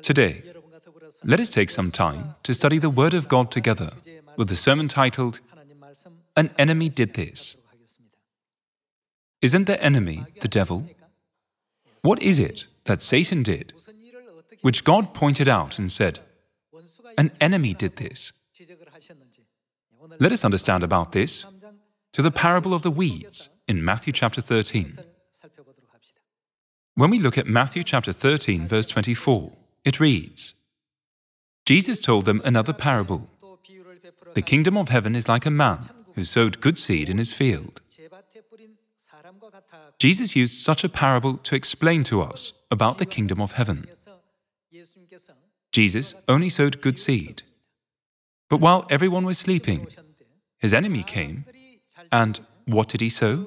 Today, let us take some time to study the Word of God together with the sermon titled, An Enemy Did This. Isn't the enemy the devil? What is it that Satan did, which God pointed out and said, an enemy did this? Let us understand about this to the parable of the weeds in Matthew chapter 13. When we look at Matthew chapter 13, verse 24, it reads, Jesus told them another parable. The kingdom of heaven is like a man who sowed good seed in his field. Jesus used such a parable to explain to us about the kingdom of heaven. Jesus only sowed good seed. But while everyone was sleeping, his enemy came, and what did he sow?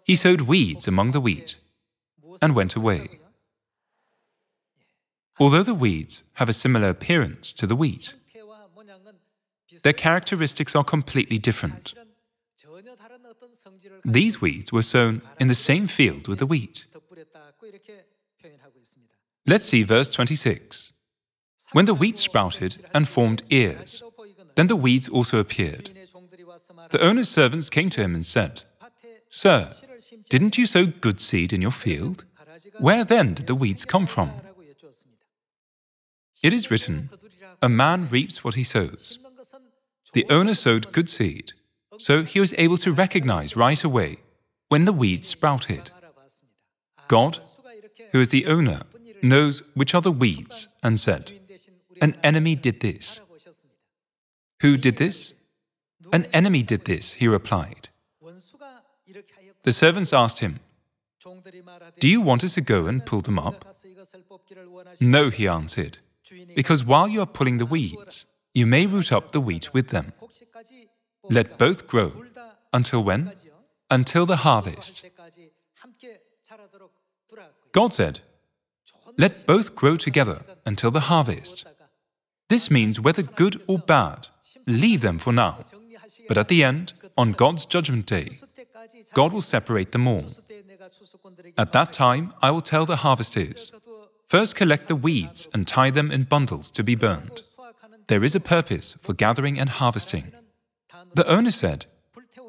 He sowed weeds among the wheat and went away. Although the weeds have a similar appearance to the wheat, their characteristics are completely different. These weeds were sown in the same field with the wheat. Let's see verse 26. When the wheat sprouted and formed ears, then the weeds also appeared. The owner's servants came to him and said, Sir, didn't you sow good seed in your field? Where then did the weeds come from? It is written, a man reaps what he sows. The owner sowed good seed, so he was able to recognize right away when the weeds sprouted. God, who is the owner, knows which are the weeds and said, an enemy did this. Who did this? An enemy did this, he replied. The servants asked him, do you want us to go and pull them up? No, he answered, because while you are pulling the weeds, you may root up the wheat with them. Let both grow. Until when? Until the harvest. God said, let both grow together until the harvest. This means whether good or bad, leave them for now. But at the end, on God's judgment day, God will separate them all. At that time, I will tell the harvesters, first collect the weeds and tie them in bundles to be burned. There is a purpose for gathering and harvesting. The owner said,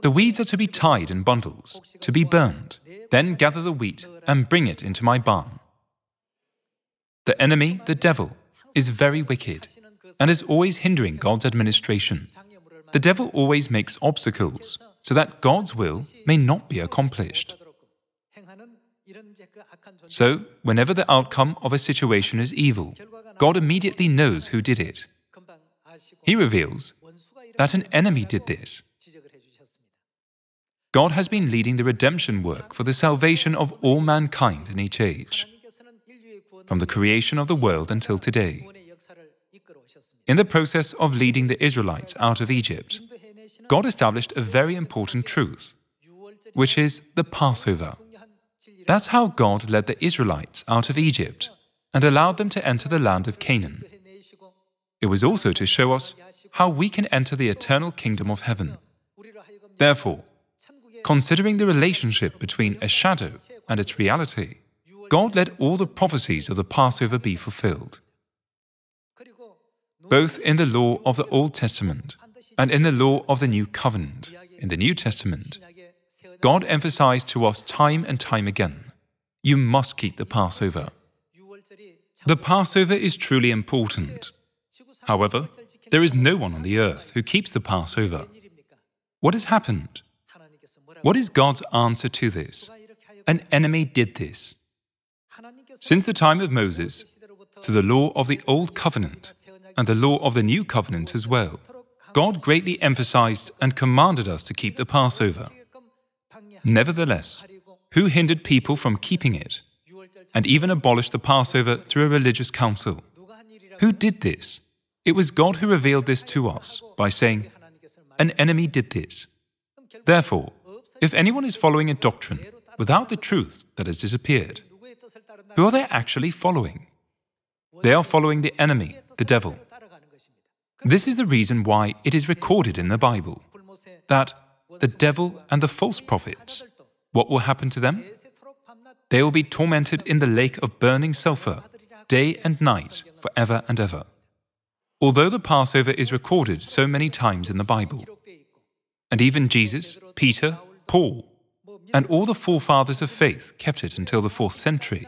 the weeds are to be tied in bundles, to be burned. Then gather the wheat and bring it into my barn. The enemy, the devil, is very wicked and is always hindering God's administration. The devil always makes obstacles so that God's will may not be accomplished. So, whenever the outcome of a situation is evil, God immediately knows who did it. He reveals that an enemy did this. God has been leading the redemption work for the salvation of all mankind in each age, from the creation of the world until today. In the process of leading the Israelites out of Egypt, God established a very important truth, which is the Passover. That's how God led the Israelites out of Egypt and allowed them to enter the land of Canaan. It was also to show us how we can enter the eternal kingdom of heaven. Therefore, considering the relationship between a shadow and its reality, God let all the prophecies of the Passover be fulfilled. Both in the law of the Old Testament and in the law of the New Covenant, in the New Testament, God emphasized to us time and time again, you must keep the Passover. The Passover is truly important. However, there is no one on the earth who keeps the Passover. What has happened? What is God's answer to this? An enemy did this. Since the time of Moses, to the law of the Old Covenant and the law of the New Covenant as well, God greatly emphasized and commanded us to keep the Passover. Nevertheless, who hindered people from keeping it, and even abolished the Passover through a religious council? Who did this? It was God who revealed this to us by saying, an enemy did this. Therefore, if anyone is following a doctrine without the truth that has disappeared, who are they actually following? They are following the enemy, the devil. This is the reason why it is recorded in the Bible that the devil and the false prophets, what will happen to them? They will be tormented in the lake of burning sulfur day and night, forever and ever. Although the Passover is recorded so many times in the Bible, and even Jesus, Peter, Paul, and all the forefathers of faith kept it until the 4th century,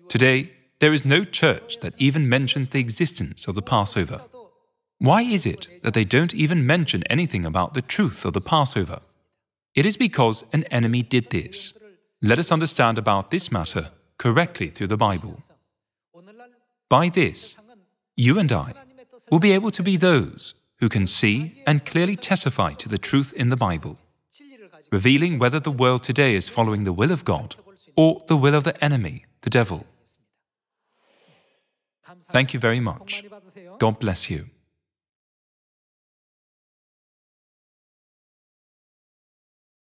today there is no church that even mentions the existence of the Passover. Why is it that they don't even mention anything about the truth of the Passover? It is because an enemy did this. Let us understand about this matter correctly through the Bible. By this, you and I will be able to be those who can see and clearly testify to the truth in the Bible, revealing whether the world today is following the will of God or the will of the enemy, the devil. Thank you very much. God bless you.